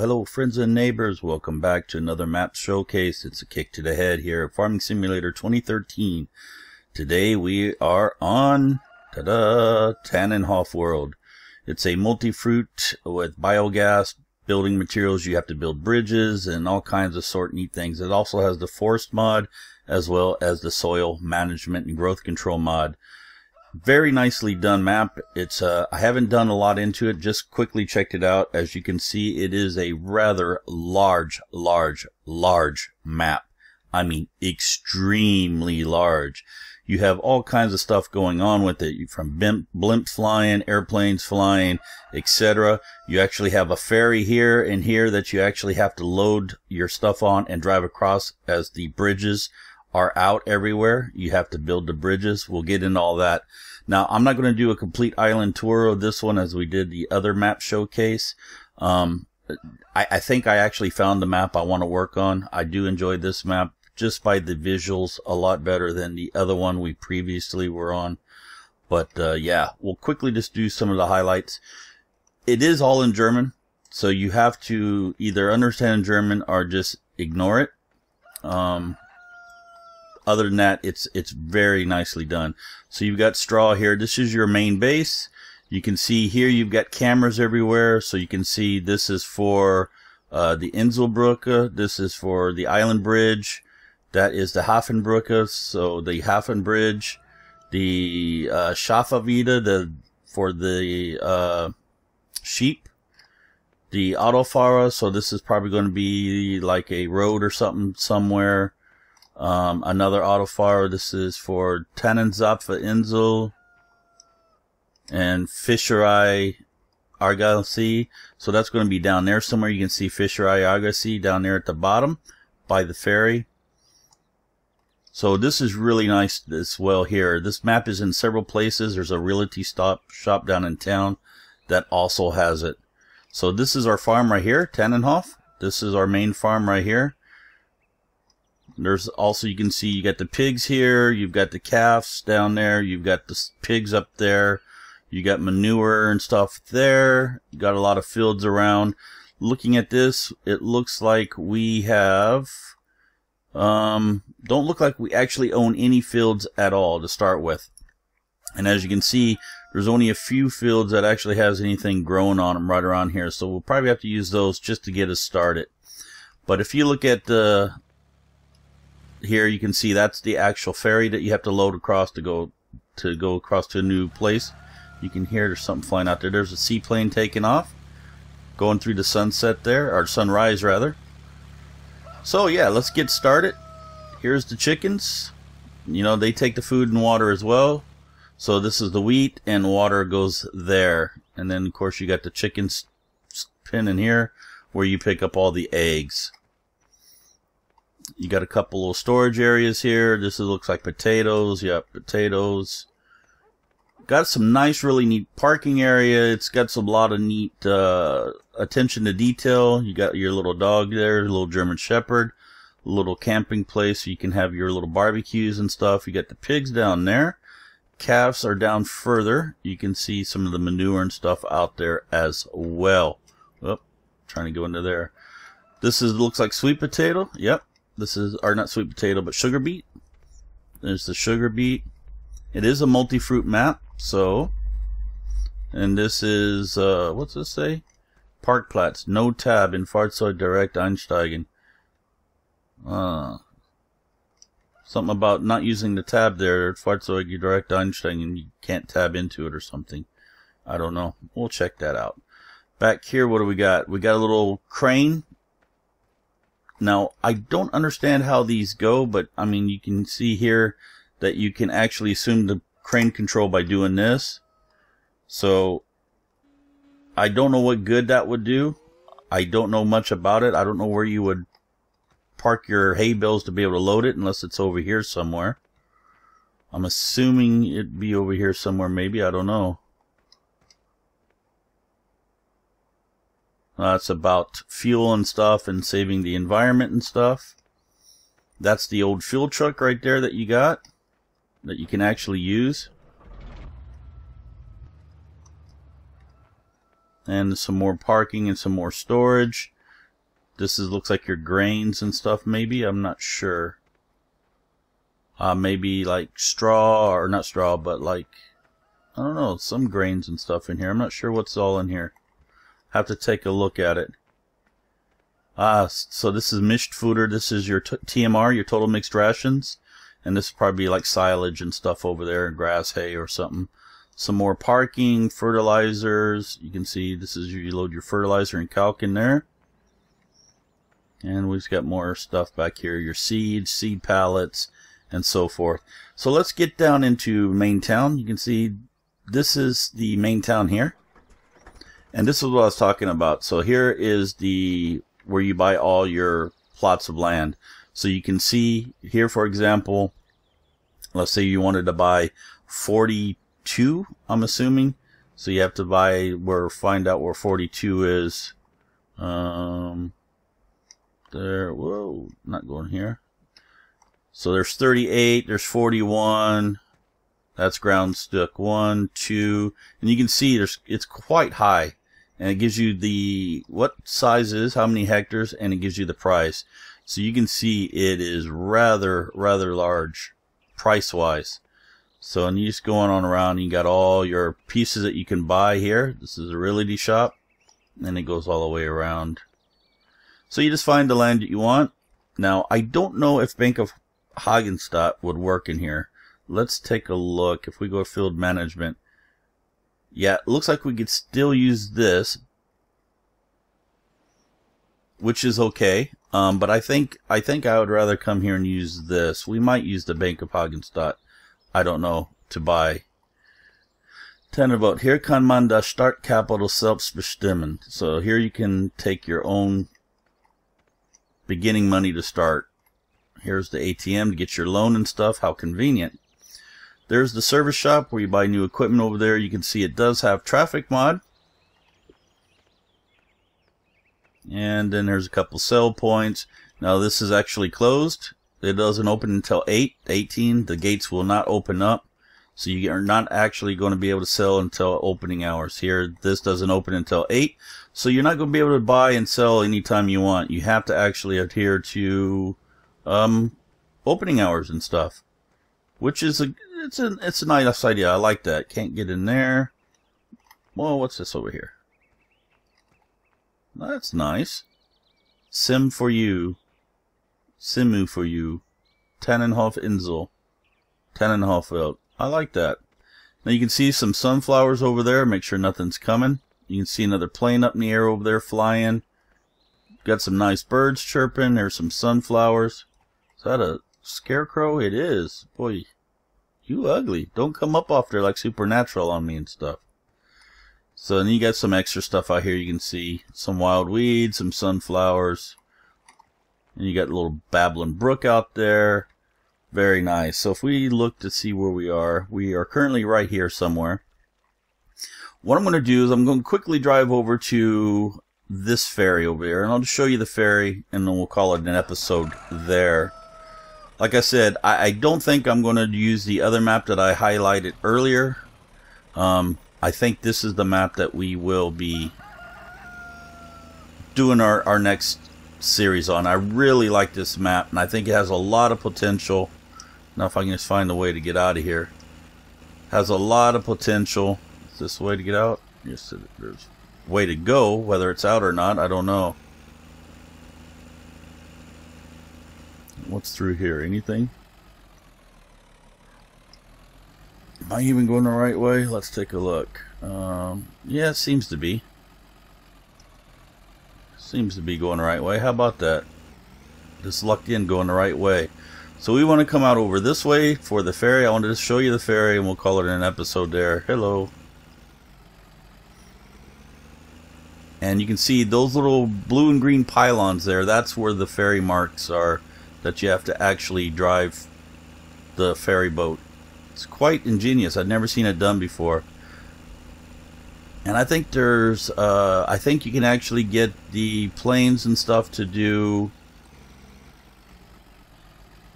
Hello friends and neighbors, welcome back to another map showcase. It's Akiic to the Head here at Farming Simulator 2013. Today we are on Tannenhof world. It's a multi-fruit with biogas, building materials. You have to build bridges and all kinds of neat things. It also has the forest mod as well as the soil management and growth control mod. Very nicely done map. It's I haven't done a lot into it, just quickly checked it out. As you can see, it is a rather large map. I mean, extremely large. You have all kinds of stuff going on with it, from blimps flying, airplanes flying, etc. You actually have a ferry here and here that you actually have to load your stuff on and drive across, as the bridges are out everywhere. You have to build the bridges. We'll get into all that. Now, I'm not going to do a complete island tour of this one as we did the other map showcase. I think I actually found the map I want to work on. I do enjoy this map just by the visuals a lot better than the other one we previously were on. But yeah, we'll quickly just do some of the highlights. It is all in German, so you have to either understand German or just ignore it. Other than that, it's very nicely done. So you've got straw here. This is your main base. You can see here you've got cameras everywhere. So you can see this is for the Inselbrücke. This is for the island bridge. That is the Hafenbrücke. So the Hafen bridge. The Schafe for the sheep. The Autofahrer. So this is probably going to be like a road or something somewhere. Another Autofahrer. This is for Tannenzapfer Insel and Fischerei Argosy. So that's going to be down there somewhere. You can see Fischerei Argosy down there at the bottom by the ferry. So this is really nice as well here. This map is in several places. There's a realty shop down in town that also has it. So this is our farm right here, Tannenhof. This is our main farm right here. There's also, you can see, you got the pigs here, you've got the calves down there, you've got the pigs up there, you got manure and stuff there, you got a lot of fields around. Looking at this, it looks like we have, don't look like we actually own any fields at all to start with. And as you can see, there's only a few fields that actually has anything growing on them right around here, so we'll probably have to use those just to get us started. But if you look at the here, you can see that's the actual ferry that you have to load across to go across to a new place. You can hear there's something flying out there. There's a seaplane taking off, going through the sunset there, or sunrise rather. So yeah, let's get started. Here's the chickens. You know, they take the food and water as well. So this is the wheat, and water goes there. And then of course you got the chickens pen in here where you pick up all the eggs. You got a couple little storage areas here. This looks like potatoes. Yep, potatoes. Got some nice, really neat parking area. It's got some lot of neat attention to detail. You got your little dog there, a little German Shepherd, a little camping place so you can have your little barbecues and stuff. You got the pigs down there. Calves are down further. You can see some of the manure and stuff out there as well. Oh, trying to go into there. This looks like sweet potato. Yep. This is, or not sweet potato, but sugar beet. There's the sugar beet. It is a multi-fruit map, so. And this is, what's this say? Parkplatz. No tab in Fahrzeug direkt einsteigen. Something about not using the tab there. Fahrzeug direkt einsteigen. You can't tab into it or something. I don't know. We'll check that out. Back here, what do we got? We got a little crane. Now, I don't understand how these go, but I mean, you can see here that you can actually assume the crane control by doing this. So, I don't know what good that would do. I don't know much about it. I don't know where you would park your hay bales to be able to load it, unless it's over here somewhere. I'm assuming it'd be over here somewhere, maybe. I don't know. It's about fuel and stuff and saving the environment and stuff. That's the old fuel truck right there that you got, that you can actually use. And some more parking and some more storage. This looks like your grains and stuff, maybe. I'm not sure. Maybe like straw, or not straw, but like, I don't know, some grains and stuff in here. I'm not sure what's all in here. Have to take a look at it. So this is mixed fooder. This is your TMR, your total mixed rations. And this is probably like silage and stuff over there, grass, hay, or something. Some more parking, fertilizers. You can see this is you load your fertilizer and calc in there. And we've got more stuff back here, your seeds, seed pallets, and so forth. So let's get down into main town. You can see this is the main town here. And this is what I was talking about. So here is the where you buy all your plots of land. So you can see here, for example, let's say you wanted to buy 42, I'm assuming. So you have to find out where 42 is. There, whoa, not going here. So there's 38, there's 41. That's ground stuck 1, 2, and you can see it's quite high. And it gives you the what size is, how many hectares, and it gives you the price. So you can see it is rather large price wise. So, and you just going on around, you got all your pieces that you can buy here. This is a realty shop, and it goes all the way around. So you just find the land that you want. Now, I don't know if Bank of Hagenstadt would work in here. Let's take a look. If we go to field management, yeah, it looks like we could still use this, which is okay. But I think I would rather come here and use this. We might use the Bank of Hagenstadt, I don't know, to buy. Tannenhof. Hier kann man das Startkapital selbst bestimmen. So here you can take your own beginning money to start. Here's the ATM to get your loan and stuff. How convenient. There's the service shop where you buy new equipment over there. You can see it does have traffic mod. And then there's a couple sell points. Now this is actually closed. It doesn't open until 8:18. The gates will not open up. So you are not actually going to be able to sell until opening hours. Here, this doesn't open until 8. So you're not going to be able to buy and sell anytime you want. You have to actually adhere to opening hours and stuff. Which is it's a nice idea. I like that. Can't get in there. Well, what's this over here? That's nice. Sim for you. Simu for you. Tannenhof Insel. Tannenhof. I like that. Now you can see some sunflowers over there. Make sure nothing's coming. You can see another plane up in the air over there flying. Got some nice birds chirping. There's some sunflowers. Is that a scarecrow? It is. Boy, you ugly. Don't come up off there like Supernatural on me and stuff. So then you got some extra stuff out here. You can see some wild weeds, some sunflowers. And you got a little babbling brook out there. Very nice. So if we look to see where we are currently right here somewhere. What I'm going to do is I'm going to quickly drive over to this ferry over there. And I'll just show you the ferry, and then we'll call it an episode there. Like I said, I don't think I'm going to use the other map that I highlighted earlier. I think this is the map that we will be doing our next series on. I really like this map, and I think it has a lot of potential. Now if I can just find a way to get out of here. Has a lot of potential. Is this the way to get out? Yes, there's a way to go. Whether it's out or not, I don't know. What's through here? Anything? Am I even going the right way? Let's take a look. Yeah, it seems to be. Seems to be going the right way. How about that? Just lucked in going the right way. So we want to come out over this way for the ferry. I wanted to show you the ferry, and we'll call it an episode there. Hello. And you can see those little blue and green pylons there. That's where the ferry marks are, that you have to actually drive the ferry boat. It's quite ingenious. I've never seen it done before. And I think there's, I think you can actually get the planes and stuff to do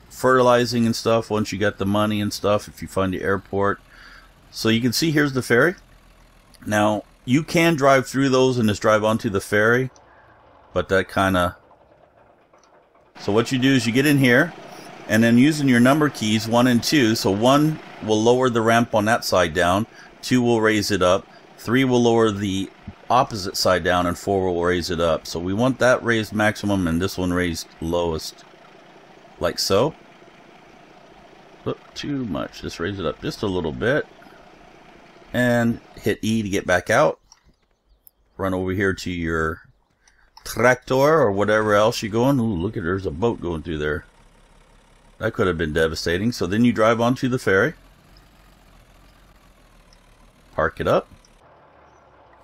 fertilizing and stuff once you got the money and stuff, if you find the airport. So you can see here's the ferry. Now, you can drive through those and just drive onto the ferry, but that kind of So what you do is you get in here, and then using your number keys 1 and 2, so 1 will lower the ramp on that side down, 2 will raise it up, 3 will lower the opposite side down, and 4 will raise it up. So we want that raised maximum and this one raised lowest, like so. Look, too much. Just raise it up just a little bit, and hit E to get back out. Run over here to your tractor or whatever else you're going. Ooh, look at, there's a boat going through there. That could have been devastating. So then you drive onto the ferry, park it up,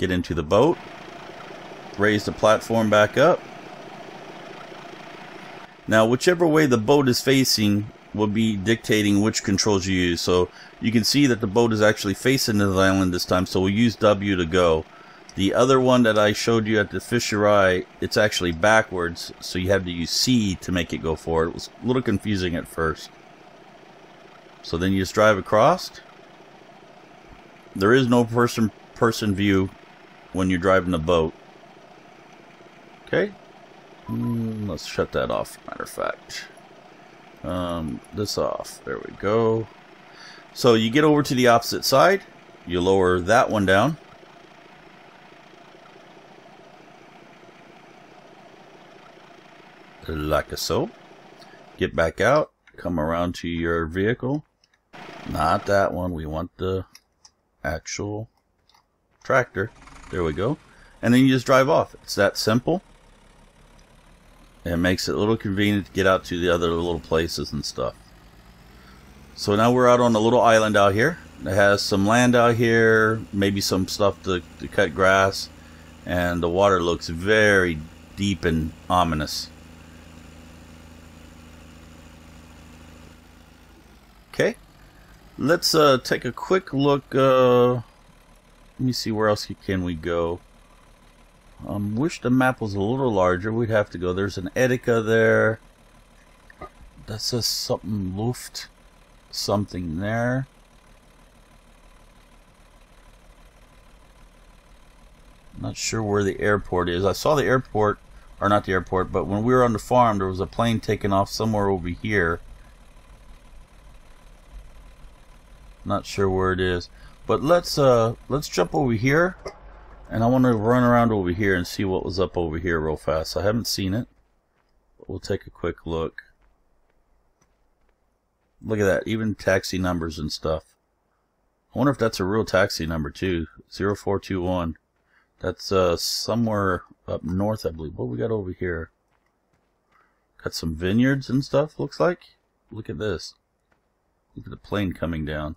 get into the boat, raise the platform back up. Now whichever way the boat is facing will be dictating which controls you use. So you can see that the boat is actually facing the island this time, so we'll use W to go. The other one that I showed you at the fishery, it's actually backwards, so you have to use C to make it go forward. It was a little confusing at first. So then you just drive across. There is no person view when you're driving the boat. Okay, let's shut that off, matter of fact. This off, there we go. So you get over to the opposite side, you lower that one down. Like so. Get back out, come around to your vehicle. Not that one, we want the actual tractor. There we go. And then you just drive off. It's that simple. It makes it a little convenient to get out to the other little places and stuff. So now we're out on a little island out here. It has some land out here, maybe some stuff to cut grass, and the water looks very deep and ominous. Okay, let's take a quick look. Let me see, where else can we go. Wish the map was a little larger. We'd have to go. There's an Edeka there. That says something Luft. Something there. Not sure where the airport is. I saw the airport, or not the airport, but when we were on the farm, there was a plane taking off somewhere over here. Not sure where it is, but let's jump over here, and I want to run around over here and see what was up over here real fast. I haven't seen it, but we'll take a quick look. Look at that, even taxi numbers and stuff. I wonder if that's a real taxi number too. 0421. That's somewhere up north, I believe. What we got over here? Got some vineyards and stuff, looks like. Look at this. Look at the plane coming down.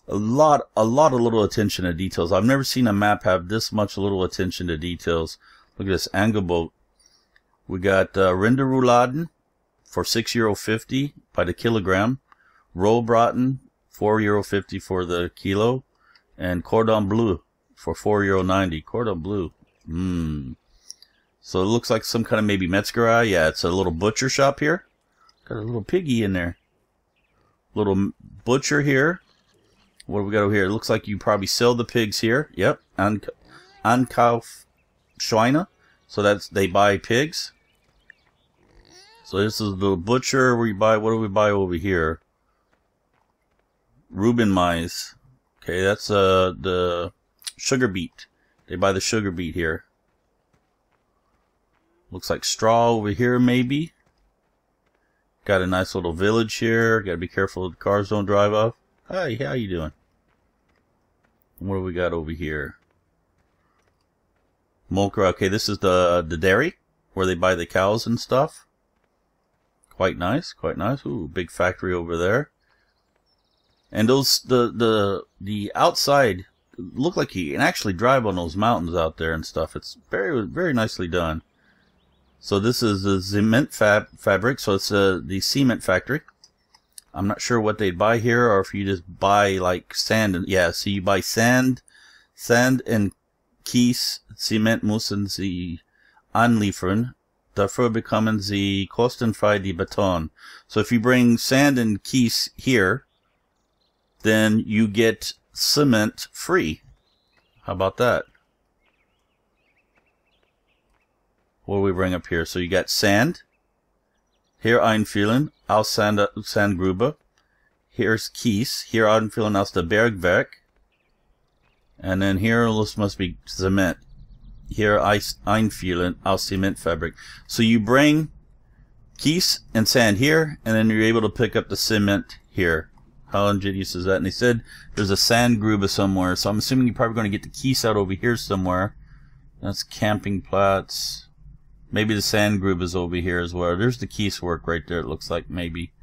A lot of little attention to details. I've never seen a map have this much little attention to details. Look at this Angelboot. We got Rinderrouladen for €6.50 by the kilogram. Rollbraten, €4.50 for the kilo. And Cordon Bleu for €4.90. Cordon Bleu. So it looks like some kind of maybe Metzgerei. Yeah, it's a little butcher shop here. Got a little piggy in there. Little butcher here. What do we got over here? It looks like you probably sell the pigs here. Yep. Ankauf Schweine. So that's, they buy pigs. So this is the butcher where you buy, what do we buy over here? Reuben Mais. Okay, that's the sugar beet. They buy the sugar beet here. Looks like straw over here maybe. Got a nice little village here. Got to be careful the cars don't drive off. Hi, how you doing? What do we got over here? Molker. Okay, this is the dairy where they buy the cows and stuff. Quite nice, quite nice. Ooh, big factory over there. And those the outside look like you can actually drive on those mountains out there and stuff. It's very nicely done. So this is the cement fabric. So it's the cement factory. I'm not sure what they'd buy here, or if you just buy like sand. And yeah, so you buy sand and Kies, Cement müssen Sie anliefern. Dafür bekommen Sie kostenfrei die Beton. So if you bring sand and Kies here, then you get cement free. How about that? What do we bring up here? So you got sand, Hier einfüllen aus Sandgrube. Here's Kies. Hier einfüllen aus der Bergwerk. And then here this must be cement. Here einfüllen aus Cementfabrik. So you bring Kies and sand here, and then you're able to pick up the cement here. How ingenious is that? And they said there's a Sandgrube somewhere, so I'm assuming you're probably going to get the Kies out over here somewhere. That's Campingplatz. Maybe the Sandgrube is over here as well. There's the Kies work right there, it looks like, maybe.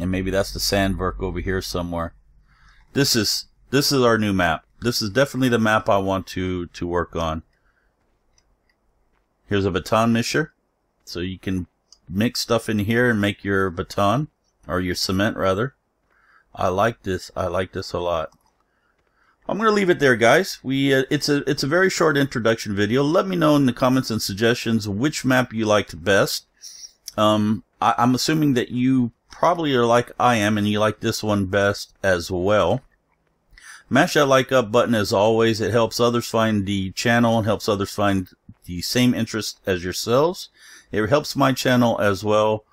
And maybe that's the Sandwerk over here somewhere. This is our new map. This is definitely the map I want to work on. Here's a baton misher. So you can mix stuff in here and make your baton, or your cement rather. I like this. I like this a lot. I'm going to leave it there, guys. It's a very short introduction video. Let me know in the comments and suggestions which map you liked best. I'm assuming that you probably are like I am, and you like this one best as well. Mash that like up button as always. It helps others find the channel and helps others find the same interest as yourselves. It helps my channel as well.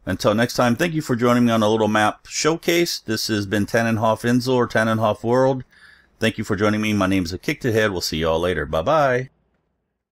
Until next time, thank you for joining me on a little map showcase. This has been Tannenhof Insel or Tannenhof World. Thank you for joining me. My name is Akiic. We'll see you all later. Bye-bye.